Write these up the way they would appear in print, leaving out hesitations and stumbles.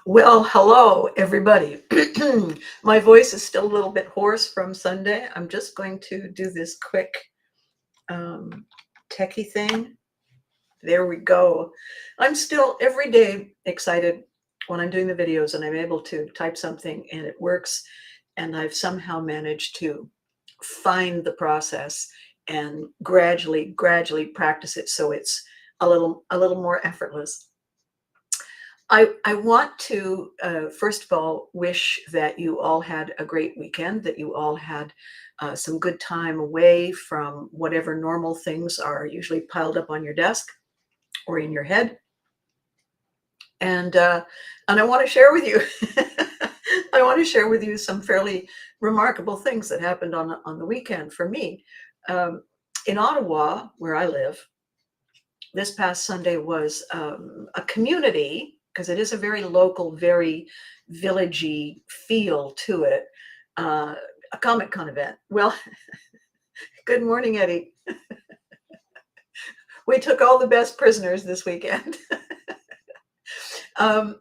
Well, hello, everybody. My voice is still a little bit hoarse from Sunday. I'm just going to do this quick um, techie thing. There we go. I'm still every day excited when I'm doing the videos and I'm able to type something and it works. And I've somehow managed to find the process and gradually practice it so it's a little more effortless. I want to, first of all, wish that you all had a great weekend, that you all had some good time away from whatever normal things are usually piled up on your desk or in your head. And I want to share with you, I want to share with you some fairly remarkable things that happened on the weekend for me. Um, in Ottawa, where I live, this past Sunday was a community, because it is a very local, very villagey feel to it, uh, a Comic-Con event. Well, good morning, Eddie. We took all the best prisoners this weekend. um,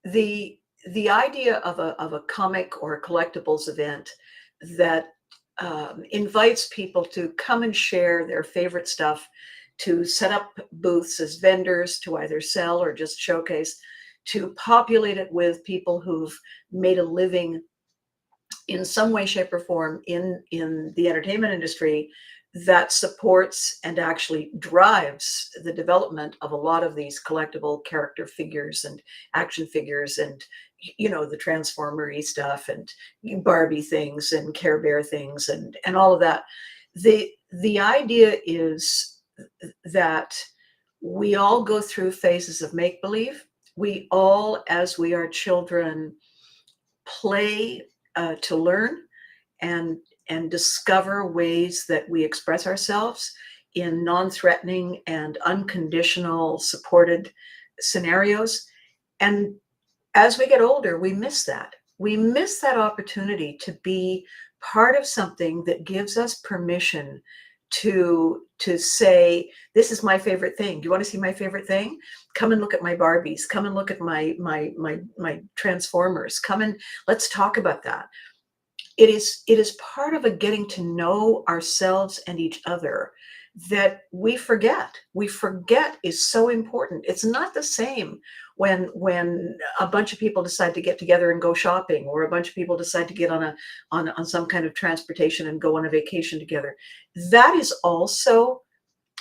the the idea of a comic or a collectibles event that invites people to come and share their favorite stuff, to set up booths as vendors to either sell or just showcase, to populate it with people who've made a living in some way, shape, or form in the entertainment industry that supports and actually drives the development of a lot of these collectible character figures and action figures and the transformer-y stuff and Barbie things and Care Bear things and all of that. The idea is that we all go through phases of make-believe. We all, as we are children, play to learn and discover ways that we express ourselves in non-threatening and unconditional supported scenarios. And as we get older, we miss that. We miss that opportunity to be part of something that gives us permission to say, this is my favorite thing. Do you want to see my favorite thing? Come and look at my Barbies. Come and look at my Transformers. Come and let's talk about that. It is part of a getting to know ourselves and each other that we forget. We forget is so important. It's not the same when a bunch of people decide to get together and go shopping, or a bunch of people decide to get on some kind of transportation and go on a vacation together. That is also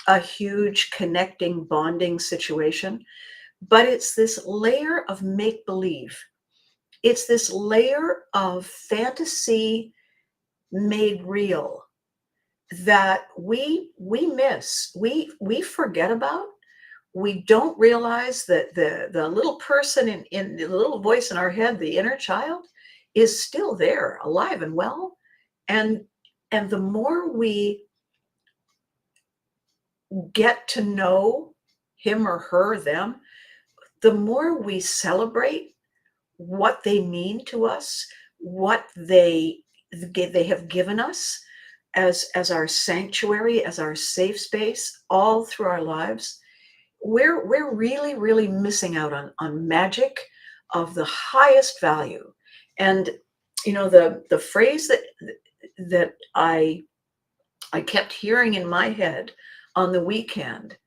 a huge connecting, bonding situation. But it's this layer of make-believe. It's this layer of fantasy made real that we miss, we forget about. We don't realize that the little person in the little voice in our head, the inner child, is still there, alive and well. And the more we get to know him or her, them, the more we celebrate what they mean to us, what they have given us as our sanctuary, as our safe space, all through our lives. We're really missing out on magic of the highest value. And the phrase that I kept hearing in my head on the weekend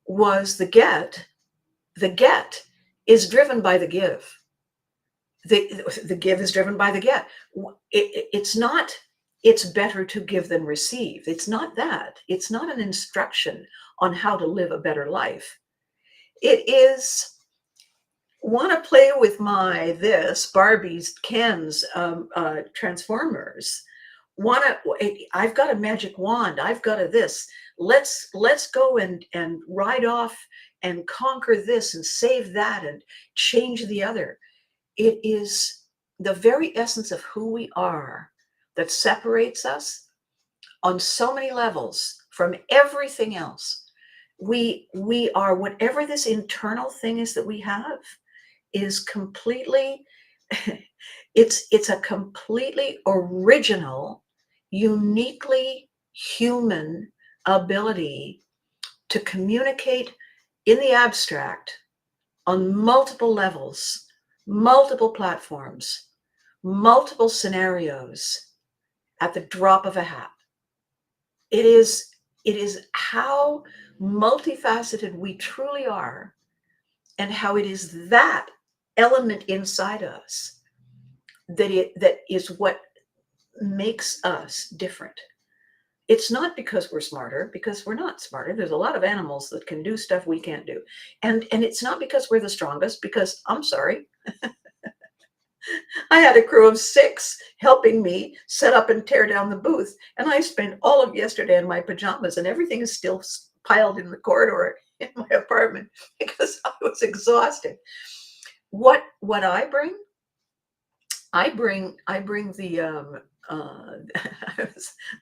was the get is driven by the give. The give is driven by the get. It's not, it's better to give than receive. It's not that. It's not an instruction on how to live a better life. It is, want to play with this Barbies, Kens, Transformers. I've got a magic wand. I've got a this. Let's go and ride off and conquer this and save that and change the other. It is the very essence of who we are that separates us on so many levels from everything else. We are, whatever this internal thing is that we have, is completely, it's a completely original, uniquely human ability to communicate in the abstract on multiple levels multiple platforms, multiple scenarios at the drop of a hat. It is how multifaceted we truly are, and how it is that element inside us that is what makes us different. It's not because we're smarter, because we're not smarter. There's a lot of animals that can do stuff we can't do. And it's not because we're the strongest, because I'm sorry, I had a crew of 6 helping me set up and tear down the booth. And I spent all of yesterday in my pajamas, and everything is still piled in the corridor in my apartment because I was exhausted. What I bring? I bring the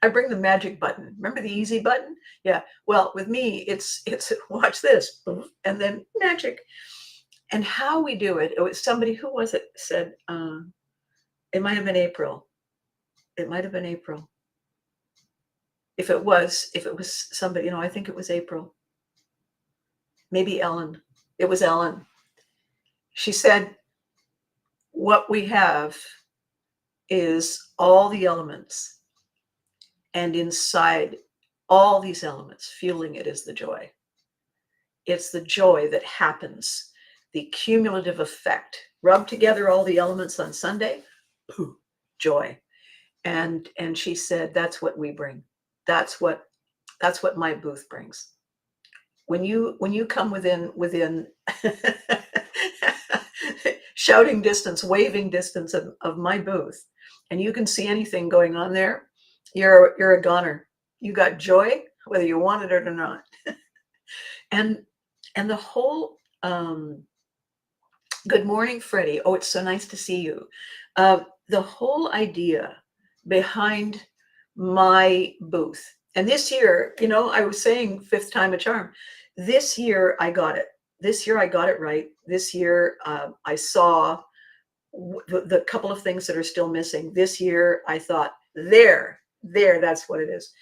I bring the magic button. Remember the easy button? Yeah. Well, with me, it's watch this, and then magic. And how we do it, it was somebody, who was it, said, it might have been April. It might have been April. If it was somebody, I think it was April. Maybe Ellen. It was Ellen. She said, what we have is all the elements, and inside all these elements, fueling it is the joy. It's the joy that happens, the cumulative effect. Rub together all the elements on Sunday, pooh, joy. And she said, that's what we bring. That's what my booth brings. When you come within shouting distance, waving distance of my booth, and you can see anything going on there, you're a goner. You got joy, whether you want it or not. and the whole good morning, Freddie. Oh, it's so nice to see you. The whole idea behind my booth, and this year, I was saying 5th time a charm. This year I got it. This year I got it right. This year I saw the couple of things that are still missing. This year I thought, there, that's what it is.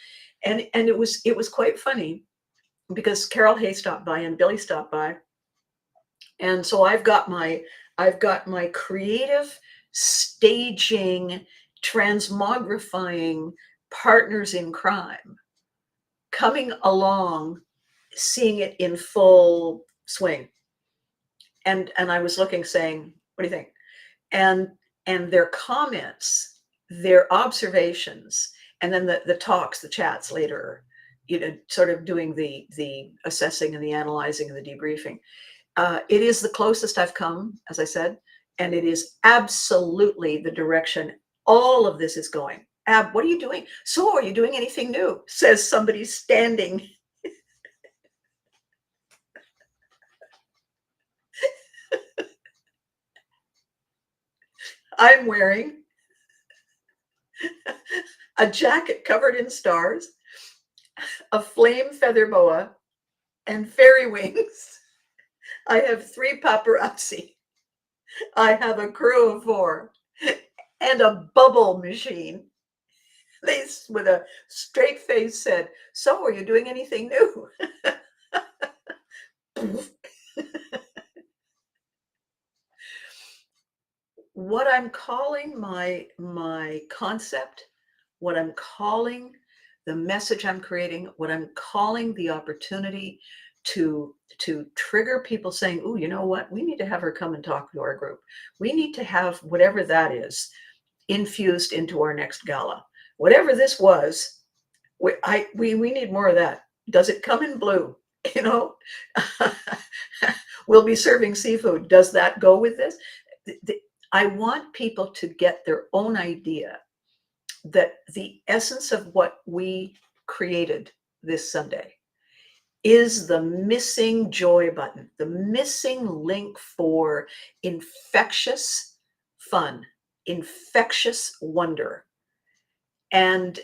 And it was quite funny, because Carol Hay stopped by and Billy stopped by. And so I've got my creative staging, transmogrifying partners in crime coming along, seeing it in full swing. And I was looking, saying, what do you think? And their comments, their observations, and then the talks, the chats later, sort of doing the assessing and the analyzing and the debriefing. It is the closest I've come, as I said, and it is absolutely the direction all of this is going. Ab, what are you doing? So, are you doing anything new? Says somebody standing. I'm wearing a jacket covered in stars, a flame feather boa, and fairy wings. I have 3 paparazzi. I have a crew of 4 and a bubble machine. They, with a straight face, said, so are you doing anything new? What I'm calling my concept, what I'm calling the message I'm creating, what I'm calling the opportunity to trigger people saying, oh, you know what? We need to have her come and talk to our group. We need to have whatever that is infused into our next gala. Whatever this was, we need more of that. Does it come in blue? We'll be serving seafood. Does that go with this? I want people to get their own idea that the essence of what we created this Sunday is the missing joy button, the missing link for infectious fun, infectious wonder. And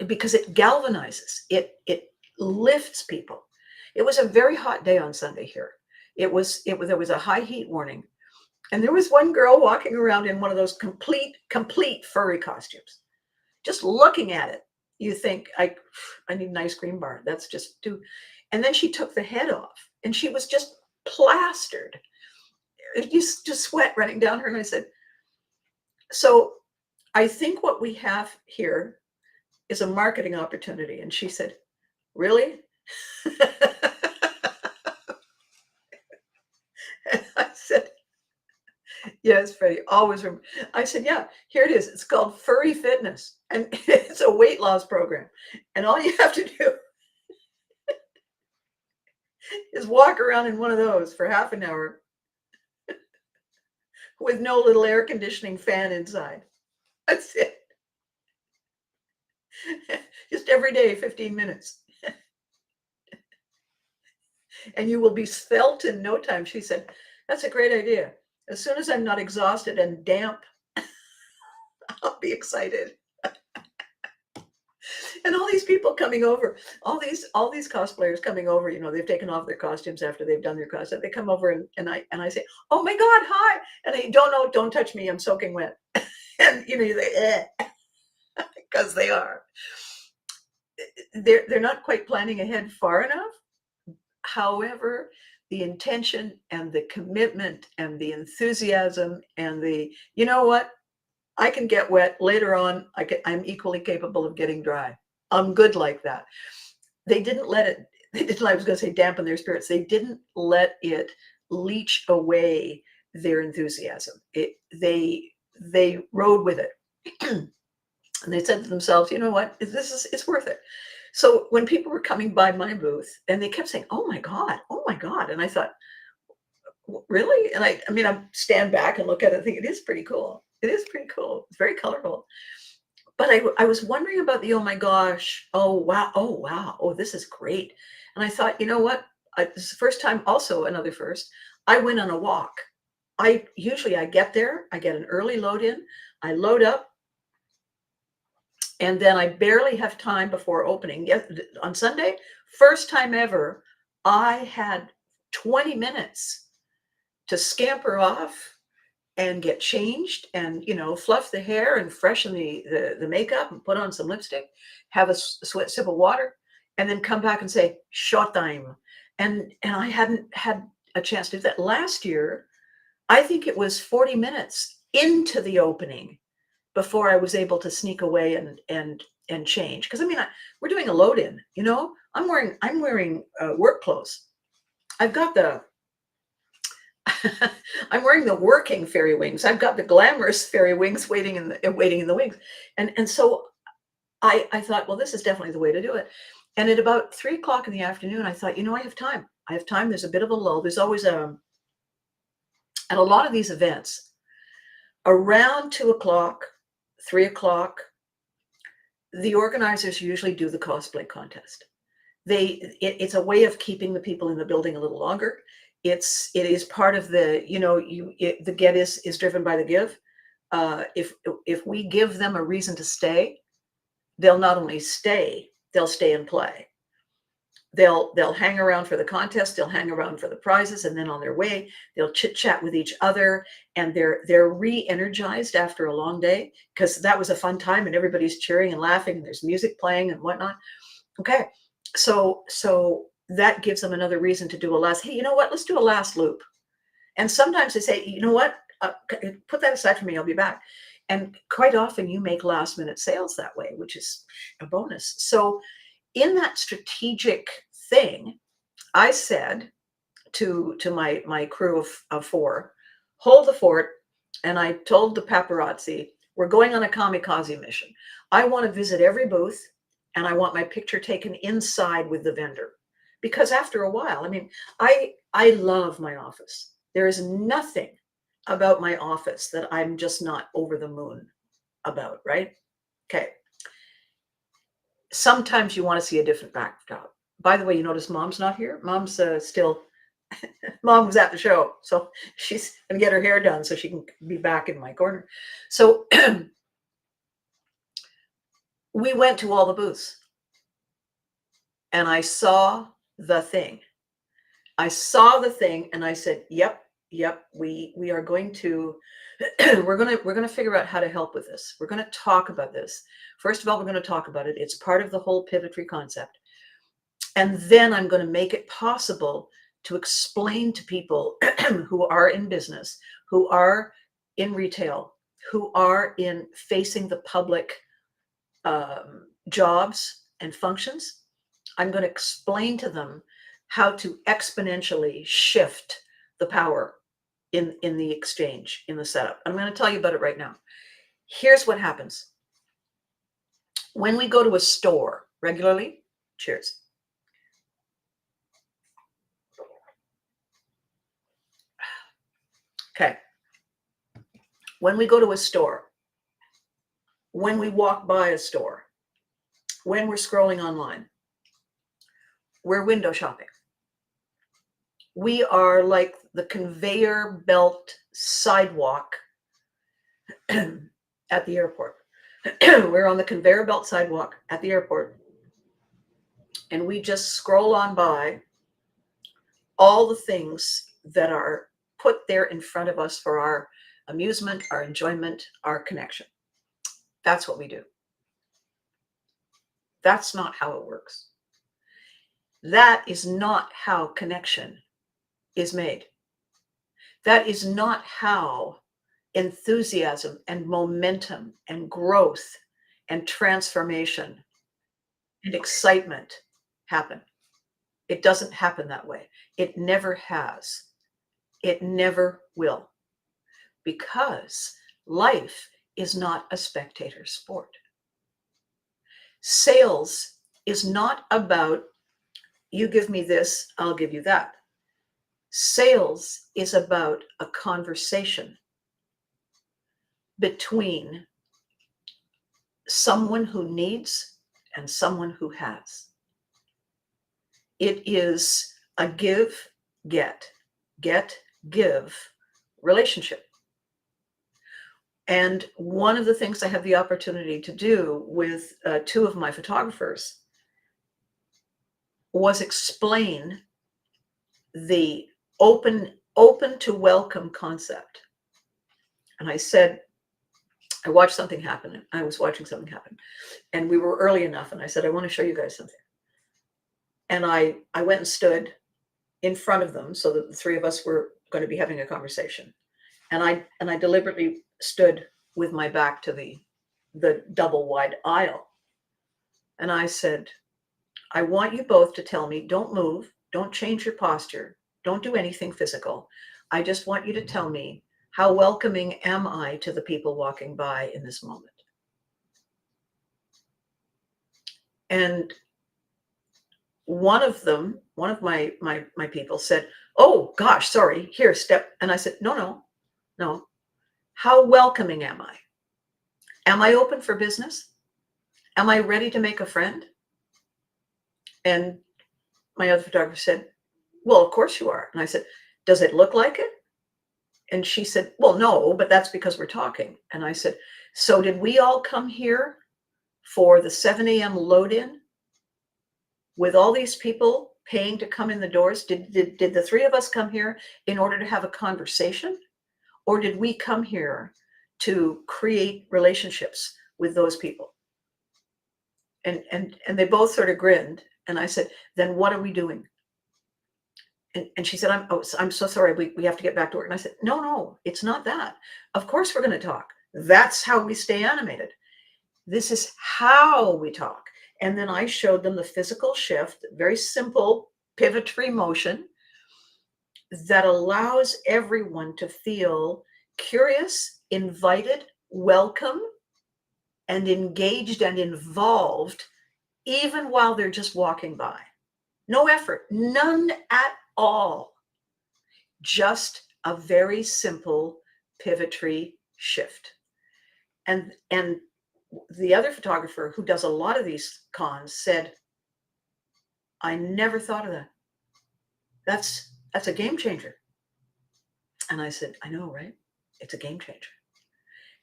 because it galvanizes, it lifts people. It was a very hot day on Sunday here. There was a high heat warning. And there was one girl walking around in one of those complete furry costumes. Just looking at it, you think, I need an ice cream bar. That's just too. And then she took the head off, and she was just plastered just sweat running down her. And I said, so I think what we have here is a marketing opportunity. And she said, really? And I said, yes, Freddie, always remember. I said, yeah, here it is. It's called Furry Fitness. And it's a weight loss program. And all you have to do is walk around in one of those for half an hour with no little air conditioning fan inside. That's it. Just every day, 15 minutes. And you will be svelte in no time. She said, that's a great idea. As soon as I'm not exhausted and damp, I'll be excited. And all these people coming over, all these cosplayers coming over, they've taken off their costumes after they've done their costume. They come over and I say, oh my God, hi. And they don't touch me. I'm soaking wet. And you say, because they are. They're not quite planning ahead far enough. However, the intention and the commitment and the enthusiasm and you know what? I can get wet later on. I'm equally capable of getting dry. I'm good like that. They didn't let it, I was going to say dampen their spirits. They didn't let it leach away their enthusiasm. They rode with it. And they said to themselves, you know what, it's worth it. So when people were coming by my booth and they kept saying, oh my God. And I thought, really? And I stand back and look at it and think, it is pretty cool. It is pretty cool. It's very colorful. But I was wondering about the, oh my gosh, oh wow, oh, this is great. And I thought, you know what? This is the first time, also another first, I went on a walk. I get there, I get an early load in, I load up, and then I barely have time before opening. Yes, on Sunday, first time ever, I had 20 minutes to scamper off and get changed and, fluff the hair and freshen the makeup and put on some lipstick, have a sip of water, and then come back and say, showtime. And I hadn't had a chance to do that. Last year, I think it was 40 minutes into the opening before I was able to sneak away and change. Because we're doing a load in, I'm wearing work clothes. I've got I'm wearing the working fairy wings. I've got the glamorous fairy wings waiting in the wings. And so I thought, well, this is definitely the way to do it. And at about 3:00 in the afternoon, I thought, I have time. There's a bit of a lull. There's always at a lot of these events, around 2:00, 3:00, the organizers usually do the cosplay contest. It's a way of keeping the people in the building a little longer. It is part of the, the get is driven by the give. If we give them a reason to stay, they'll not only stay, they'll stay and play. They'll hang around for the contest, they'll hang around for the prizes, and then on their way, they'll chit chat with each other, and they're re-energized after a long day, because that was a fun time and everybody's cheering and laughing and there's music playing and whatnot. Okay, so that gives them another reason to do a last, hey, you know what, let's do a last loop. And sometimes they say, you know what, put that aside for me, I'll be back. And quite often you make last minute sales that way, which is a bonus. So in that strategic thing, I said to my crew of 4, hold the fort. And I told the paparazzi, we're going on a kamikaze mission. I want to visit every booth and I want my picture taken inside with the vendor. Because after a while, I love my office. There is nothing about my office that I'm just not over the moon about, right? Okay. Sometimes you want to see a different backdrop. By the way, you notice Mom's not here? Mom's still, Mom was at the show. So she's going to get her hair done so she can be back in my corner. So we went to all the booths and I saw the thing. I saw the thing and I said, yep, we are going to, we're going to figure out how to help with this. We're going to talk about this. First of all, we're going to talk about it. It's part of the whole Pivotry concept. And then I'm going to make it possible to explain to people who are in business, who are in retail, who are in facing the public jobs and functions. I'm going to explain to them how to exponentially shift the power in the exchange, in the setup. I'm going to tell you about it right now. Here's what happens. When we go to a store regularly, cheers. Okay. When we go to a store, when we walk by a store, when we're scrolling online, we're window shopping. We are like the conveyor belt sidewalk at the airport. We're on the conveyor belt sidewalk at the airport, and we just scroll on by all the things that are put there in front of us for our amusement, our enjoyment, our connection. That's what we do. That's not how it works. That is not how connection is made. That is not how enthusiasm and momentum and growth and transformation and excitement happen. It doesn't happen that way. It never has. It never will. Because life is not a spectator sport. Sales is not about, you give me this, I'll give you that. Sales is about a conversation between someone who needs and someone who has. It is a give, get, give relationship. And one of the things I had the opportunity to do with two of my photographers was explain the open to welcome concept. And I said, I watched something happen. I was watching something happen, and we were early enough. And I said, I want to show you guys something. And I went and stood in front of them so that the three of us were going to be having a conversation. And I deliberately stood with my back to the double wide aisle. And I said, I want you both to tell me, don't move, don't change your posture, don't do anything physical. I just want you to tell me, how welcoming am I to the people walking by in this moment? And one of my people said, oh gosh, sorry, here, step. And I said, no. How welcoming am I? Am I open for business? Am I ready to make a friend? And my other photographer said, well, of course you are. And I said, does it look like it? And she said, well, no, but that's because we're talking. And I said, so did we all come here for the 7 a.m. load in with all these people paying to come in the doors? Did the three of us come here in order to have a conversation? Or did we come here to create relationships with those people? And they both sort of grinned. And I said, then what are we doing? And she said, I'm so sorry, we have to get back to work. And I said, no, it's not that. Of course we're going to talk. That's how we stay animated. This is how we talk. And then I showed them the physical shift, very simple pivotry motion that allows everyone to feel curious, invited, welcome, and engaged and involved, even while they're just walking by. No effort, none at all. Just a very simple pivotry shift. And the other photographer who does a lot of these cons said, I never thought of that. That's a game changer. And I said, I know, right? It's a game changer.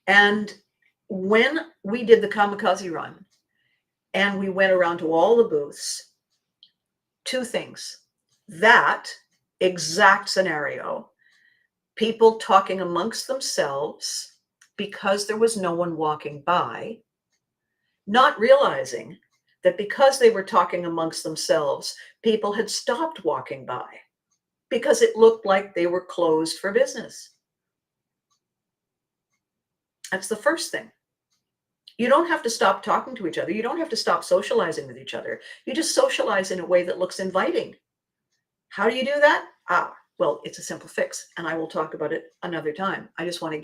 And when we did the kamikaze run and we went around to all the booths, two things. That exact scenario, people talking amongst themselves because there was no one walking by, not realizing that because they were talking amongst themselves, people had stopped walking by. because it looked like they were closed for business. That's the first thing. You don't have to stop talking to each other. You don't have to stop socializing with each other. You just socialize in a way that looks inviting. How do you do that? Well, it's a simple fix, and I will talk about it another time. I want to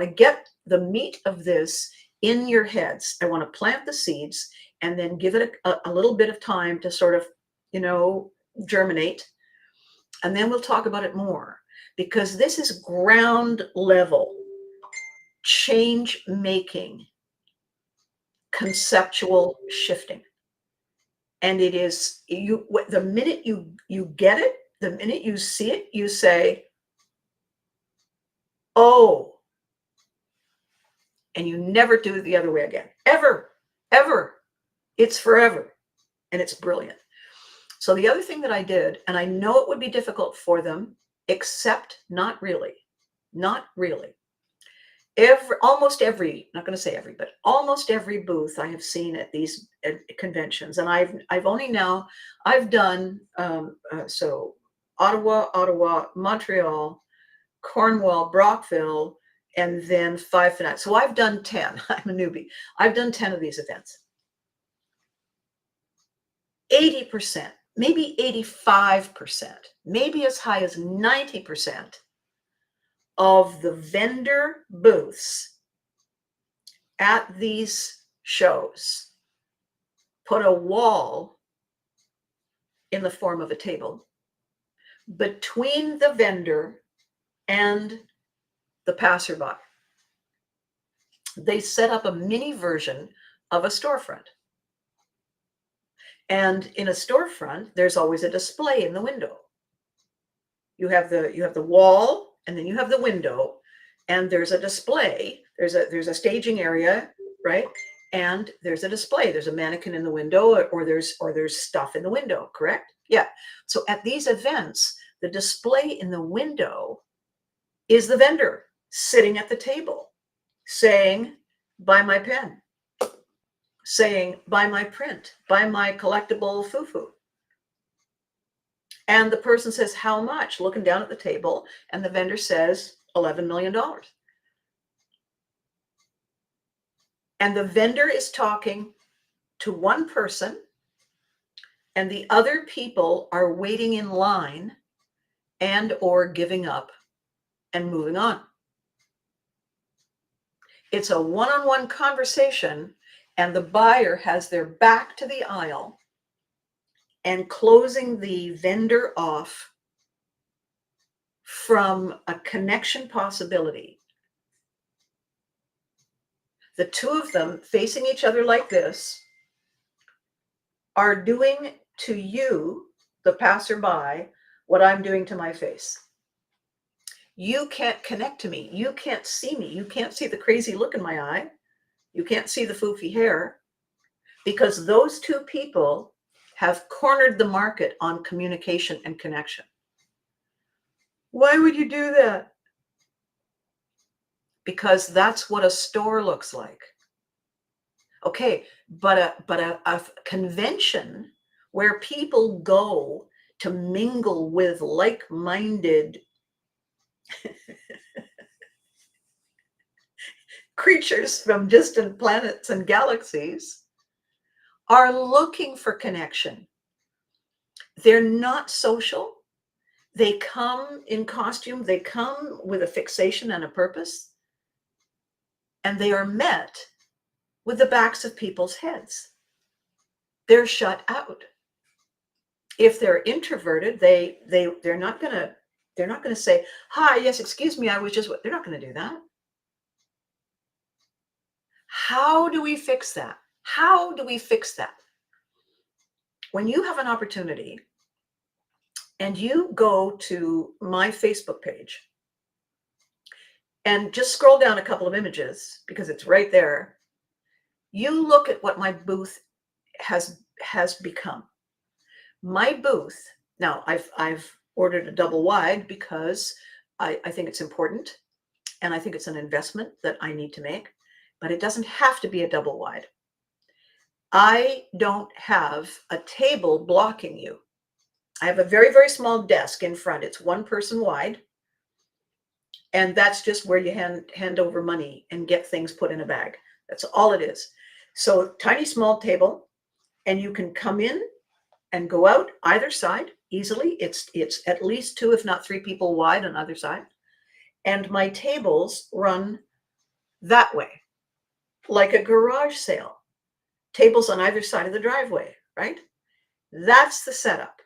get the meat of this in your heads. I want to plant the seeds and then give it a little bit of time to sort of, germinate. And then we'll talk about it more, because this is ground level change making, conceptual shifting. And it is the minute you get it, the minute you see it, you say, oh, and you never do it the other way again. Ever. It's forever. And it's brilliant. So the other thing that I did, and I know it would be difficult for them, except not really. Almost every, not going to say every, but almost every booth I have seen at these conventions, and I've done so Ottawa, Montreal, Cornwall, Brockville, and then 5 FanaticCon. So I've done 10. I'm a newbie. I've done 10 of these events. 80%, maybe 85%, maybe as high as 90% of the vendor booths at these shows put a wall in the form of a table between the vendor and the passerby. They set up a mini version of a storefront. And in a storefront, there's always a display in the window. You have the wall, and then you have the window, and there's a display. There's a staging area, right? And there's a display. There's a mannequin in the window, or there's stuff in the window, correct? Yeah. So at these events, the display in the window is the vendor sitting at the table saying, buy my pen, saying, buy my print, buy my collectible foo-foo. And the person says, how much? Looking down at the table, and the vendor says, $11 million. And the vendor is talking to one person, and the other people are waiting in line and or giving up and moving on. It's a one-on-one conversation, and the buyer has their back to the aisle and closing the vendor off from a connection possibility. The two of them facing each other like this are doing to you, the passerby, what I'm doing to my face. You can't connect to me. You can't see me. You can't see the crazy look in my eye. You can't see the foofy hair, because those two people have cornered the market on communication and connection. Why would you do that? Because that's what a store looks like. Okay, but a convention where people go to mingle with like-minded creatures from distant planets and galaxies are looking for connection. They're not social. They come in costume. They come with a fixation and a purpose. And they are met with the backs of people's heads. They're shut out. If they're introverted, they're not gonna say, hi, yes, excuse me, I was just, they're not gonna do that. How do we fix that? How do we fix that? When you have an opportunity and you go to my Facebook page and just scroll down a couple of images, because it's right there, you look at what my booth has become. My booth, now I've ordered a double wide because I think it's important, and I think it's an investment that I need to make, but it doesn't have to be a double wide. I don't have a table blocking you. I have a very, very small desk in front. It's one person wide. And that's just where you hand over money and get things put in a bag. That's all it is. So tiny, small table, and you can come in and go out either side easily. It's at least 2, if not 3 people wide on either side. And my tables run that way, like a garage sale. Tables on either side of the driveway, right? That's the setup.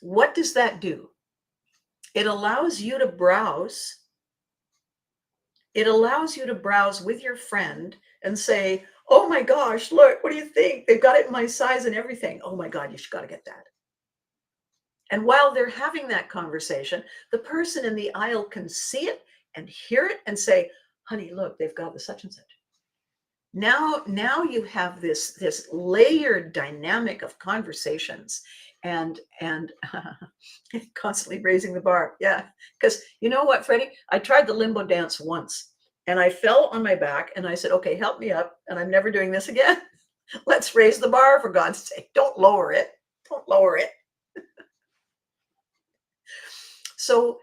What does that do? It allows you to browse. It allows you to browse with your friend and say, oh my gosh, look, what do you think? They've got it in my size and everything. Oh my God, you should got to get that. And while they're having that conversation, the person in the aisle can see it and hear it and say, honey, look, they've got the such and such. Now you have this layered dynamic of conversations and constantly raising the bar. Yeah, because you know what, Freddie? I tried the limbo dance once and I fell on my back and I said, okay, help me up. And I'm never doing this again. Let's raise the bar, for God's sake. Don't lower it. Don't lower it. So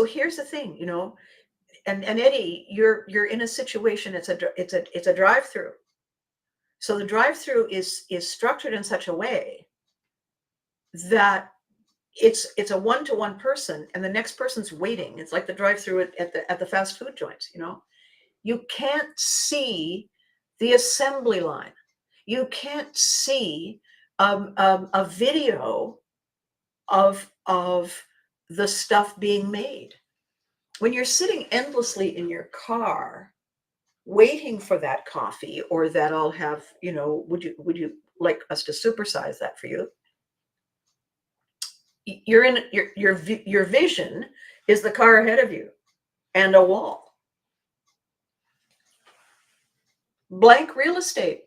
here's the thing, you know, and Eddie, you're in a situation. It's a drive-through. So the drive-through is structured in such a way that it's a one-to-one person, and the next person's waiting. It's like the drive-through at the fast food joints. You know, you can't see the assembly line. You can't see a video of the stuff being made. When you're sitting endlessly in your car waiting for that coffee or that I'll have, you know, would you like us to supersize that for you? You're in your vision is the car ahead of you and a wall. Blank real estate.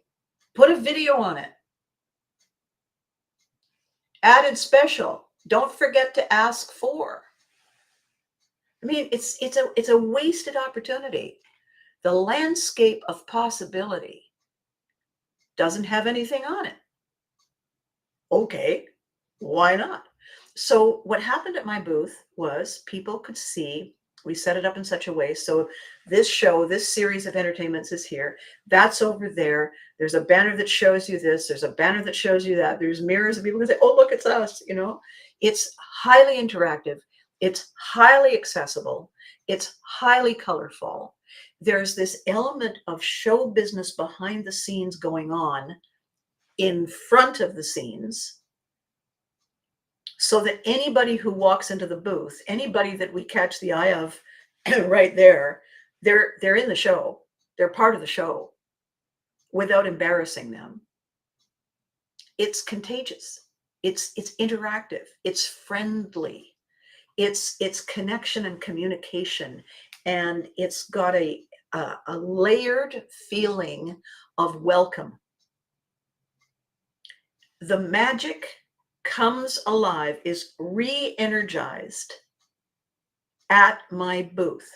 Put a video on it. Added special. Don't forget to ask for. I mean, it's a wasted opportunity. The landscape of possibility doesn't have anything on it. Okay, why not? So what happened at my booth was people could see, we set it up in such a way. So this show, this series of entertainments is here. That's over there. There's a banner that shows you this. There's a banner that shows you that. There's mirrors and people can say, oh, look, it's us. You know, it's highly interactive. It's highly accessible. It's highly colorful. There's this element of show business behind the scenes going on in front of the scenes, so that anybody who walks into the booth, anybody that we catch the eye of right there, they're in the show. They're part of the show without embarrassing them. It's contagious. It's interactive. It's friendly. It's connection and communication, and it's got a layered feeling of welcome. The magic comes alive, is re-energized at my booth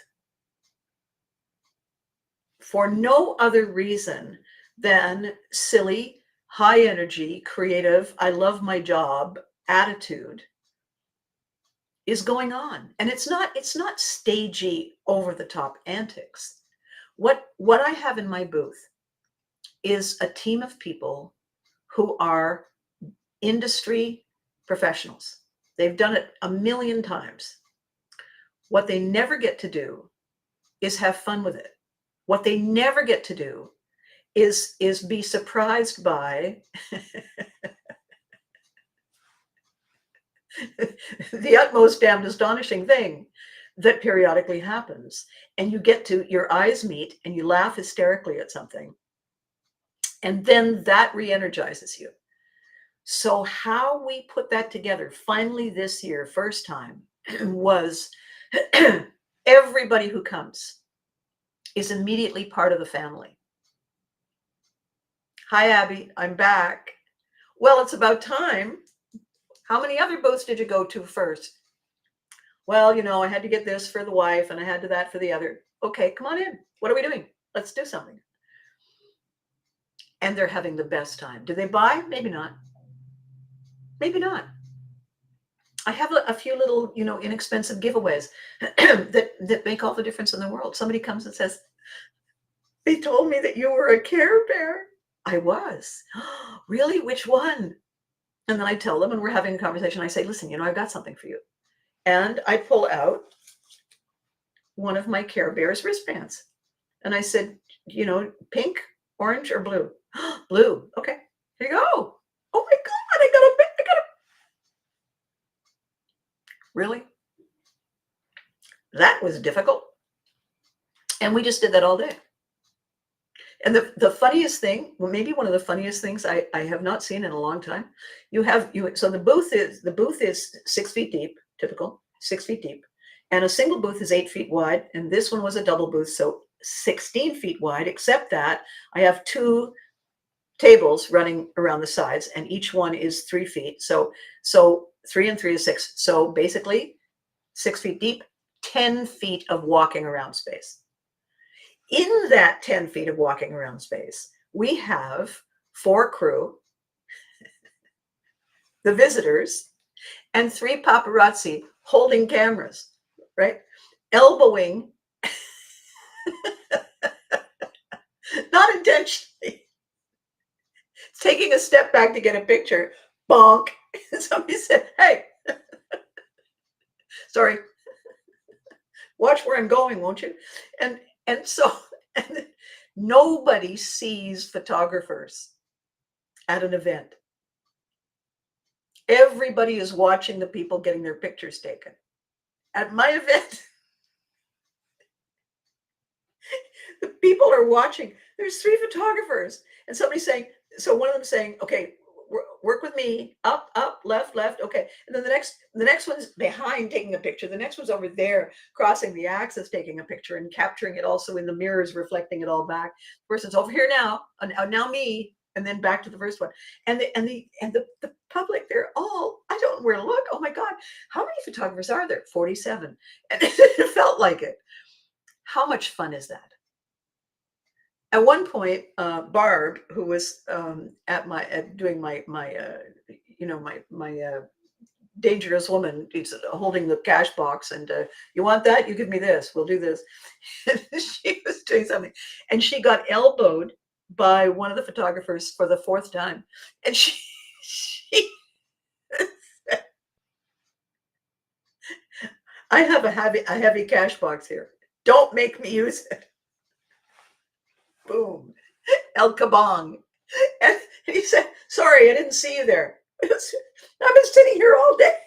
for no other reason than silly, high energy, creative, I love my job attitude is going on. And it's not stagey, over the top antics. What I have in my booth is a team of people who are industry professionals. They've done it a million times. What they never get to do is have fun with it. What they never get to do is be surprised by the utmost damned astonishing thing that periodically happens. And you get to, your eyes meet and you laugh hysterically at something. And then that re-energizes you. So how we put that together finally this year, first time, was everybody who comes is immediately part of the family. Hi, Abby, I'm back. Well, it's about time. How many other booths did you go to first? Well, you know, I had to get this for the wife and I had to that for the other. Okay, come on in. What are we doing? Let's do something. And they're having the best time. Do they buy? Maybe not. Maybe not. I have a few little, inexpensive giveaways that make all the difference in the world. Somebody comes and says, "They told me that you were a Care Bear." I was. Really? Which one? And then I tell them, and we're having a conversation. I say, "Listen, I've got something for you." And I pull out one of my Care Bears wristbands. And I said, pink, orange, or blue? Blue. Okay, here you go. Oh my God, I got a. Really? That was difficult. And we just did that all day. And the funniest thing, well, maybe one of the funniest things I have not seen in a long time, so the booth is 6 feet deep, typical 6 feet deep. And a single booth is 8 feet wide. And this one was a double booth, so 16 feet wide, except that I have 2 tables running around the sides, and each one is 3 feet. So 3 and 3 is 6. So basically 6 feet deep, 10 feet of walking around space. In that 10 feet of walking around space, we have 4 crew, the visitors, and 3 paparazzi holding cameras, right? Elbowing, not intentionally, taking a step back to get a picture. Bonk. Somebody said, "Hey, sorry, watch where I'm going, won't you?" And so nobody sees photographers at an event. Everybody is watching the people getting their pictures taken. At my event, the people are watching. There's 3 photographers, and somebody's saying, so one of them saying, "Okay, work with me, up, left, okay." And then the next one's behind taking a picture. The next one's over there crossing the axis taking a picture and capturing it also in the mirrors, reflecting it all back. The person's over here now, now me, and then back to the first one. And the public, they're all, I don't know where to look. Oh my God, how many photographers are there? 47. And it felt like it. How much fun is that? At one point, Barb, who was doing my dangerous woman, holding the cash box, and "You want that? You give me this. We'll do this." She was doing something, and she got elbowed by one of the photographers for the 4th time, and she "I have a heavy cash box here. Don't make me use it." Boom. El kabong. And he said, "Sorry, I didn't see you there. I've been sitting here all day."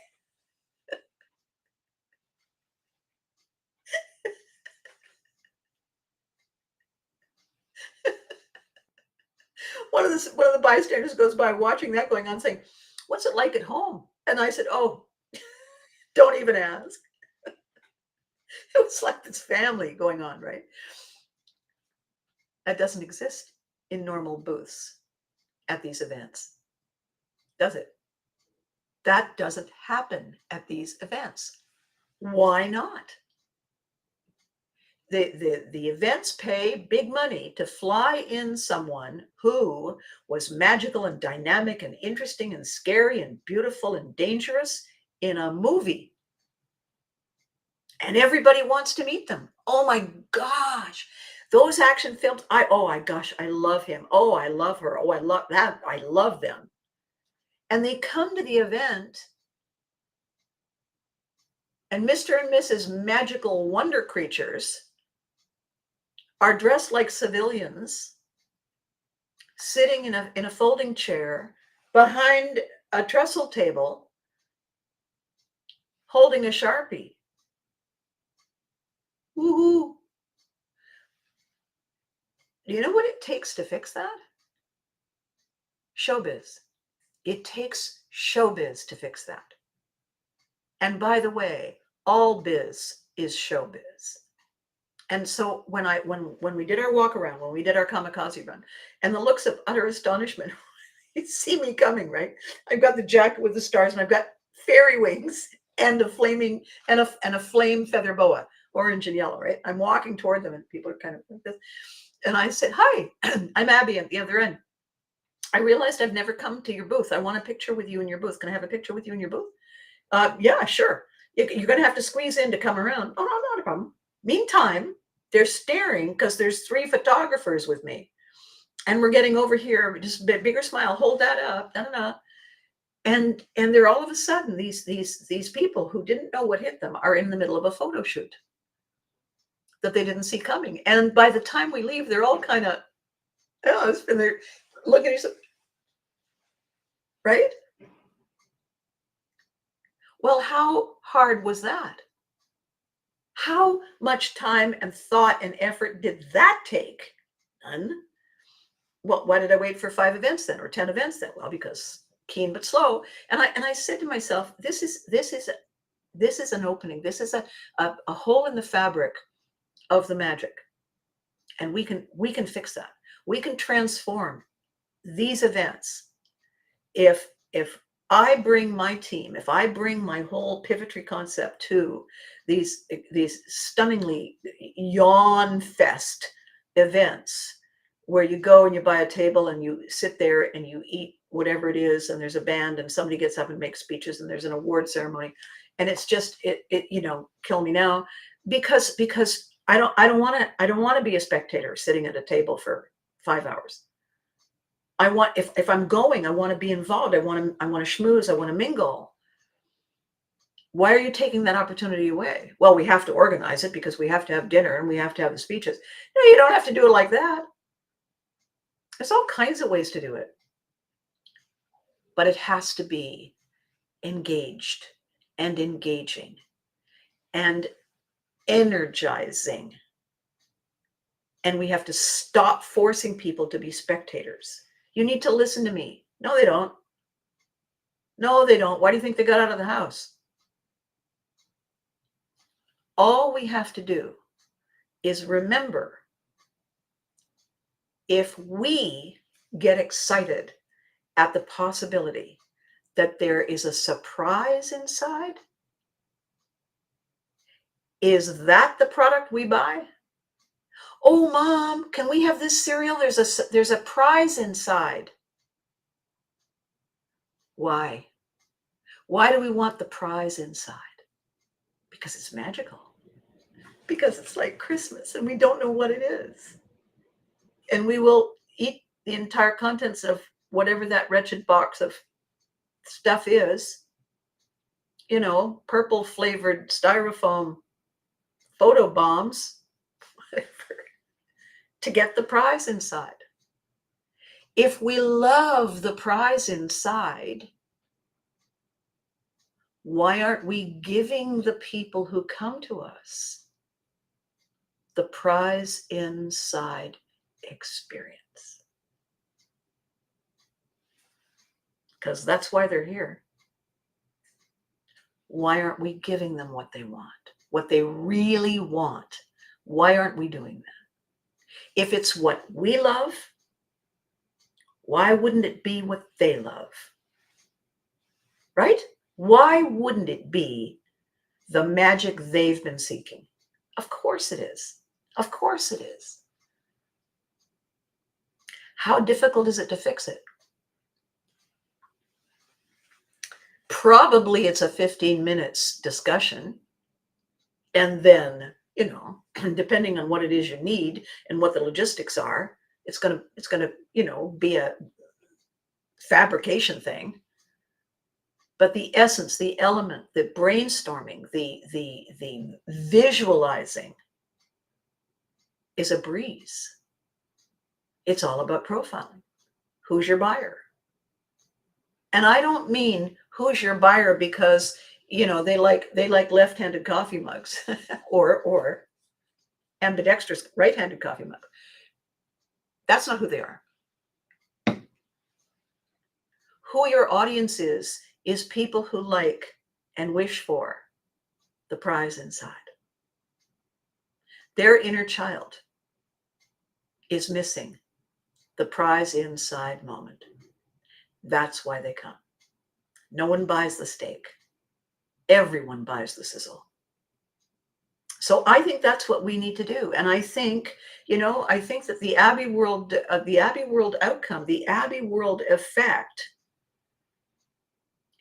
One of the bystanders goes by watching that going on, saying, "What's it like at home?" And I said, "Oh, don't even ask." It was like this family going on, right? That doesn't exist in normal booths at these events, does it? That doesn't happen at these events. Why not? The events pay big money to fly in someone who was magical and dynamic and interesting and scary and beautiful and dangerous in a movie. And everybody wants to meet them. Oh my gosh. Those action films, oh my gosh, I love him. Oh, I love her. Oh, I love that. I love them. And they come to the event, and Mr. and Mrs. Magical Wonder Creatures are dressed like civilians, sitting in a folding chair behind a trestle table, holding a Sharpie. Woohoo! Do you know what it takes to fix that? Showbiz. It takes showbiz to fix that. And by the way, all biz is showbiz. And so when we did our walk around, when we did our kamikaze run, and the looks of utter astonishment, you see me coming, right? I've got the jacket with the stars, and I've got fairy wings and a flame feather boa, orange and yellow, right? I'm walking toward them, and people are kind of like this. And I said, "Hi, I'm Abby at the other end." I realized I've never come to your booth. I want a picture with you in your booth. Can I have a picture with you in your booth? Yeah, sure. You're going to have to squeeze in to come around. Oh, no, not a problem. Meantime, they're staring because there's 3 photographers with me. And we're getting over here, just a bigger smile, hold that up, da, da, da. And they're all of a sudden, these people who didn't know what hit them are in the middle of a photo shoot that they didn't see coming. And by the time we leave, they're all kind of, oh, and they're looking at each other, right? Well, how hard was that? How much time and thought and effort did that take? None. Well, why did I wait for 5 events then, or 10 events then? Well, because keen but slow. And I said to myself, this is an opening. This is a hole in the fabric of the magic, and we can fix that. We can transform these events if I bring my team, if I bring my whole Pivotry concept to these stunningly yawn fest events where you go and you buy a table and you sit there and you eat whatever it is, and there's a band and somebody gets up and makes speeches and there's an award ceremony, and it's just kill me now, because I don't want to be a spectator sitting at a table for 5 hours. I want, if I'm going, I want to be involved. I want to schmooze. I want to mingle. Why are you taking that opportunity away? Well, we have to organize it because we have to have dinner and we have to have the speeches. No, you don't have to do it like that. There's all kinds of ways to do it. But it has to be engaged and engaging and energizing. And we have to stop forcing people to be spectators. You need to listen to me. No, they don't. No, they don't. Why do you think they got out of the house? All we have to do is remember, if we get excited at the possibility that there is a surprise inside, is that the product we buy? Oh, Mom, can we have this cereal? There's a prize inside. Why? Why do we want the prize inside? Because it's magical. Because it's like Christmas and we don't know what it is. And we will eat the entire contents of whatever that wretched box of stuff is, purple flavored styrofoam photo bombs, to get the prize inside. If we love the prize inside, why aren't we giving the people who come to us the prize inside experience? Because that's why they're here. Why aren't we giving them what they want, what they really want? Why aren't we doing that? If it's what we love, why wouldn't it be what they love? Right? Why wouldn't it be the magic they've been seeking? Of course it is. Of course it is. How difficult is it to fix it? Probably it's a 15 minutes discussion. And then, depending on what it is you need and what the logistics are, it's going to be a fabrication thing. But the essence, the element, the brainstorming, the visualizing is a breeze. It's all about profiling. Who's your buyer? And I don't mean who's your buyer because they like left-handed coffee mugs or ambidextrous right-handed coffee mug. That's not who they are. Who your audience is people who like and wish for the prize inside. Their inner child is missing the prize inside moment. That's why they come. No one buys the steak. Everyone buys the sizzle. So I think that's what we need to do. And I think, I think that the Abbey World outcome, the Abbey World effect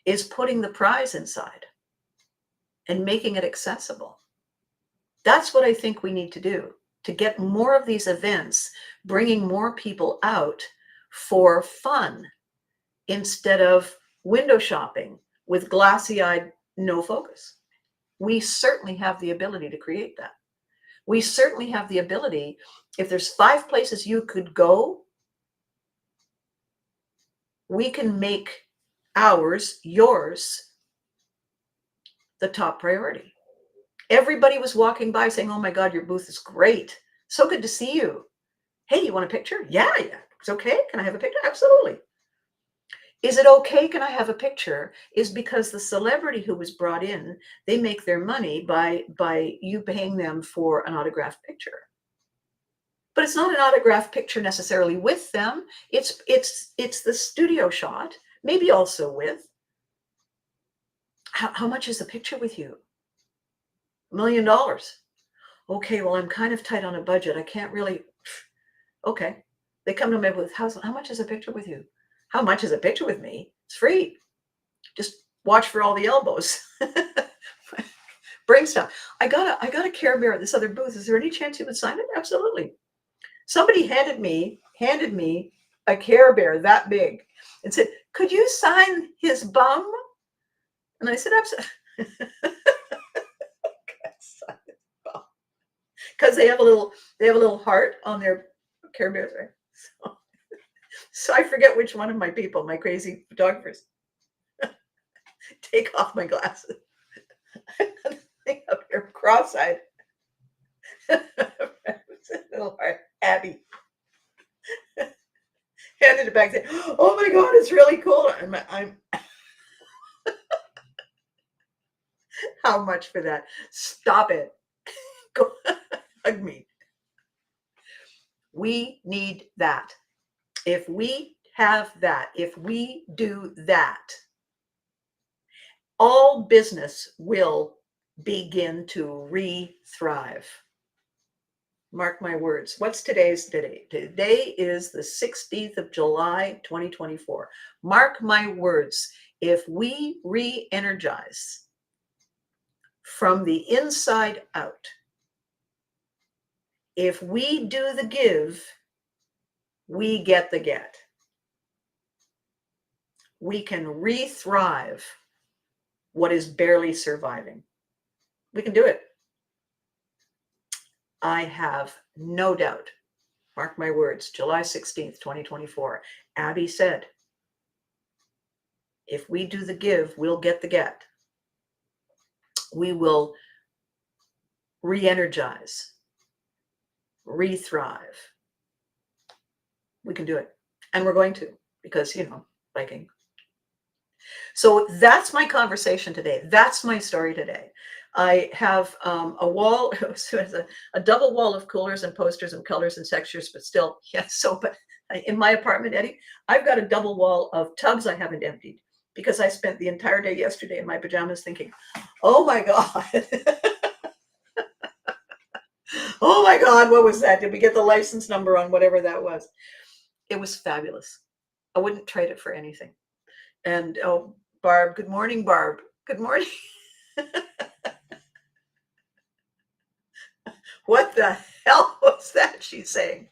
is putting the prize inside and making it accessible. That's what I think we need to do to get more of these events, bringing more people out for fun instead of window shopping with glassy-eyed no focus. We certainly have the ability to create that. We certainly have the ability, if there's 5 places you could go, we can make yours, the top priority. Everybody was walking by saying, oh my God, your booth is great. So good to see you. Hey, you want a picture? Yeah. It's okay. Can I have a picture? Absolutely. Is it okay? Can I have a picture? Is because the celebrity who was brought in, they make their money by you paying them for an autographed picture. But it's not an autographed picture necessarily with them. It's the studio shot, maybe also with. How much is the picture with you? $1 million. Okay, well, I'm kind of tight on a budget. I can't really. Okay. They come to my booth. How much is a picture with you? How much is a picture with me? It's free. Just watch for all the elbows. Bring stuff. I got a Care Bear at this other booth. Is there any chance you would sign it? Absolutely. Somebody handed me a Care Bear that big and said, could you sign his bum? And I said, absolutely. Because they have a little heart on their Care Bears, right? So I forget which one of my people, my crazy photographers, take off my glasses. Think up here, cross-eyed. Little heart, Abby. Handed it back, saying, oh my God, it's really cool. I'm how much for that? Stop it. Go hug me. We need that. If we have that, if we do that, all business will begin to re-thrive. Mark my words. What's today's date? Today is the 16th of July, 2024. Mark my words. If we re-energize from the inside out, if we do the give, we get the get. We can re-thrive what is barely surviving. We can do it. I have no doubt. Mark my words, July 16th, 2024. Abby said, if we do the give, we'll get the get. We will re-energize, re-thrive. We can do it. And we're going to, because, Viking. So that's my conversation today. That's my story today. I have a wall, a double wall of coolers and posters and colors and textures, but still, but in my apartment, Eddie, I've got a double wall of tubs I haven't emptied because I spent the entire day yesterday in my pajamas thinking, oh my God. Oh my God, what was that? Did we get the license number on whatever that was? It was fabulous. I wouldn't trade it for anything. And oh, Barb, good morning, Barb. Good morning. What the hell was that she's saying?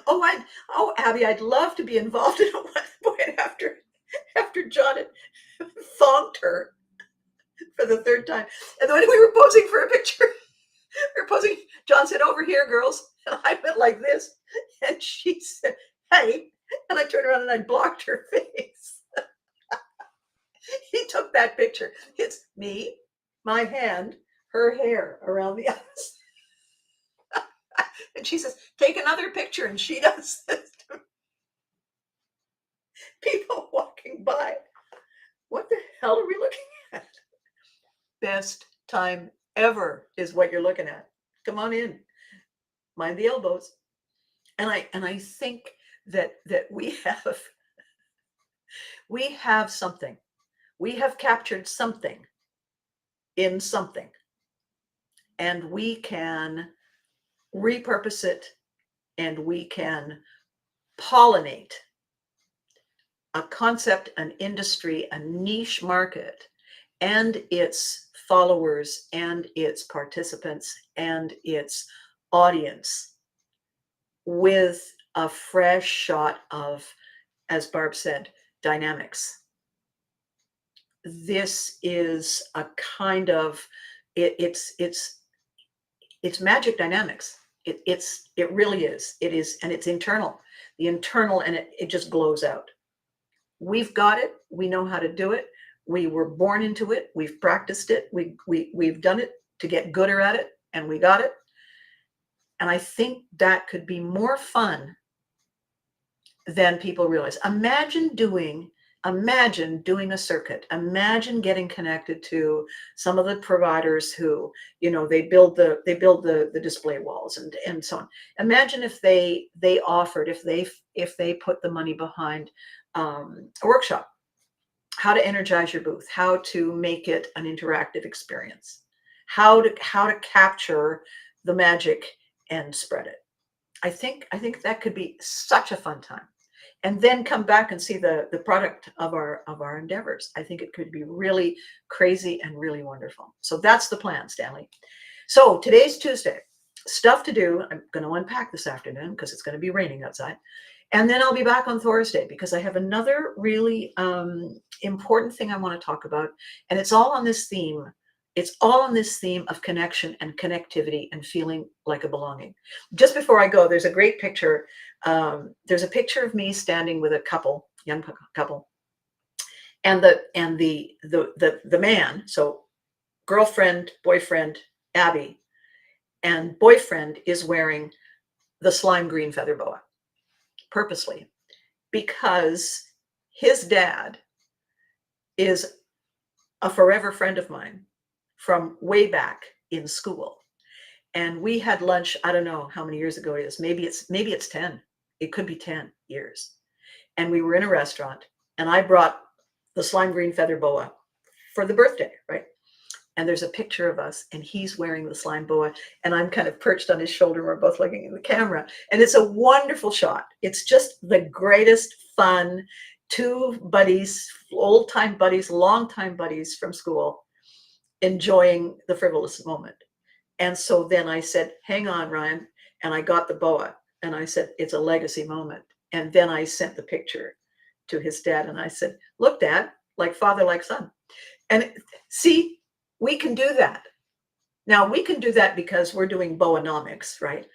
Oh, Abby, I'd love to be involved in one point after John had thonked her for the 3rd time. And then we were posing for a picture. We were posing. John said, over here, girls. And I went like this. And she said, hey. And I turned around and I blocked her face. He took that picture. It's me, my hand, her hair around the eyes. And she says, take another picture. And she does this to people walking by. What the hell are we looking at? Best time ever is what you're looking at. Come on in. Mind the elbows. And I think that we have something. We have captured something in something. and we can repurpose it, and we can pollinate a concept, an industry, a niche market, and its followers, and its participants, and its audience with a fresh shot of, as Barb said, dynamics. This is a kind of, it's magic dynamics. It really is. It is, and it's internal. The internal, and it just glows out. We've got it. We know how to do it. We were born into it. We've practiced it. We've done it to get gooder at it, and we got it. And I think that could be more fun than people realize. Imagine doing a circuit. Imagine getting connected to some of the providers who, they build the display walls and so on. Imagine if they offered, if they put the money behind a workshop, how to energize your booth, how to make it an interactive experience, how to capture the magic and spread it. I think that could be such a fun time. And then come back and see the product of our endeavors. I think it could be really crazy and really wonderful. So that's the plan, Stanley. So today's Tuesday. Stuff to do. I'm going to unpack this afternoon because it's going to be raining outside. And then I'll be back on Thursday because I have another really important thing I want to talk about. And it's all on this theme. It's all on this theme of connection and connectivity and feeling like a belonging. Just before I go, there's a great picture. There's a picture of me standing with a couple, young couple, and the man, so girlfriend, boyfriend, Abby, and boyfriend is wearing the slime green feather boa purposely because his dad is a forever friend of mine from way back in school. And we had lunch, I don't know how many years ago it is. Maybe it's 10. It could be 10 years. And we were in a restaurant and I brought the slime green feather boa for the birthday, right? And there's a picture of us and he's wearing the slime boa and I'm kind of perched on his shoulder. We're both looking at the camera and it's a wonderful shot. It's just the greatest fun. Two buddies, old-time buddies, long-time buddies from school, enjoying the frivolous moment. And so then I said, hang on, Ryan. And I got the boa and I said, it's a legacy moment. And then I sent the picture to his dad and I said, look, Dad, like father, like son. And see, we can do that. Now we can do that because we're doing boanomics, right?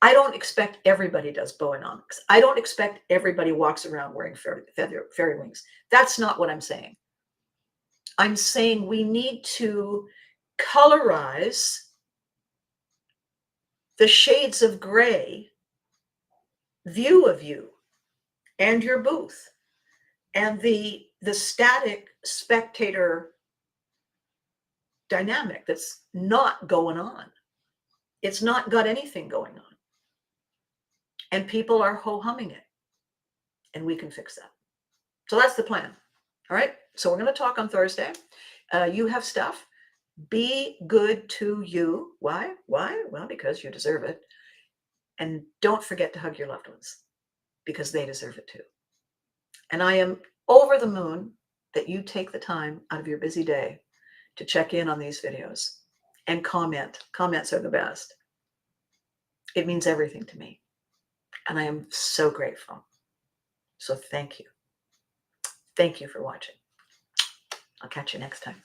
I don't expect everybody does boanomics. I don't expect everybody walks around wearing fairy wings. That's not what I'm saying. I'm saying we need to colorize the shades of gray view of you and your booth and the static spectator dynamic that's not going on. It's not got anything going on. And people are ho-humming it. And we can fix that. So that's the plan. All right. So we're going to talk on Thursday. You have stuff. Be good to you. Why? Well, because you deserve it. And don't forget to hug your loved ones because they deserve it too. And I am over the moon that you take the time out of your busy day to check in on these videos and comment. Comments are the best. It means everything to me. And I am so grateful. So thank you. Thank you for watching. I'll catch you next time.